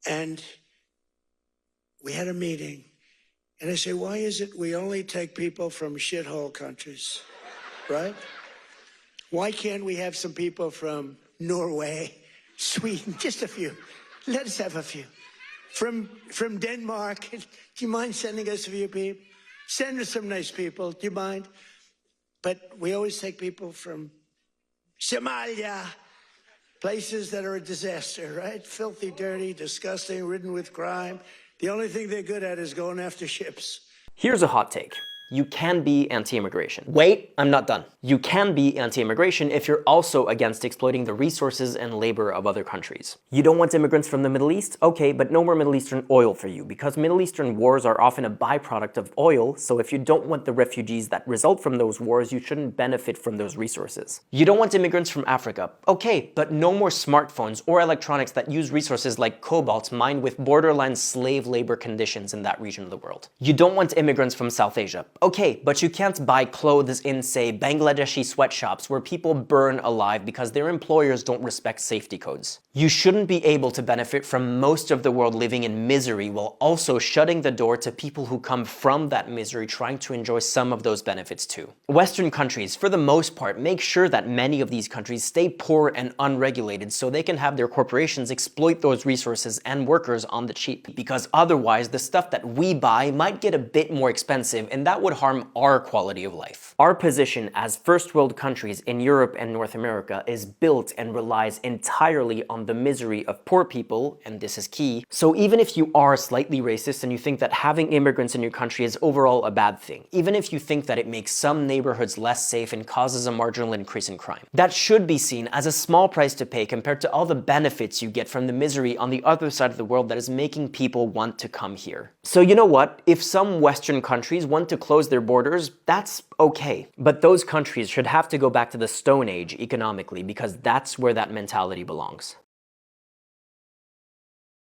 And we had a meeting, and I say, why is it we only take people from shithole countries, right? Why can't we have some people from Norway, Sweden, just a few? Let us have a few. From Denmark, do you mind sending us a few people? Send us some nice people, do you mind? But we always take people from Somalia, places that are a disaster, right? Filthy, dirty, disgusting, ridden with crime. The only thing they're good at is going after ships. Here's a hot take. You can be anti-immigration. Wait, I'm not done. You can be anti-immigration if you're also against exploiting the resources and labor of other countries. You don't want immigrants from the Middle East? Okay, but no more Middle Eastern oil for you, because Middle Eastern wars are often a byproduct of oil, so if you don't want the refugees that result from those wars, you shouldn't benefit from those resources. You don't want immigrants from Africa? Okay, but no more smartphones or electronics that use resources like cobalt mined with borderline slave labor conditions in that region of the world. You don't want immigrants from South Asia? Okay, but you can't buy clothes in, say, Bangladeshi sweatshops where people burn alive because their employers don't respect safety codes. You shouldn't be able to benefit from most of the world living in misery while also shutting the door to people who come from that misery trying to enjoy some of those benefits too. Western countries, for the most part, make sure that many of these countries stay poor and unregulated so they can have their corporations exploit those resources and workers on the cheap. Because otherwise, the stuff that we buy might get a bit more expensive, and that would harm our quality of life. Our position as first world countries in Europe and North America is built and relies entirely on the misery of poor people, and this is key. So even if you are slightly racist and you think that having immigrants in your country is overall a bad thing, even if you think that it makes some neighborhoods less safe and causes a marginal increase in crime, that should be seen as a small price to pay compared to all the benefits you get from the misery on the other side of the world that is making people want to come here. So you know what? If some Western countries want to close their borders, that's okay. But those countries should have to go back to the Stone Age economically, because that's where that mentality belongs.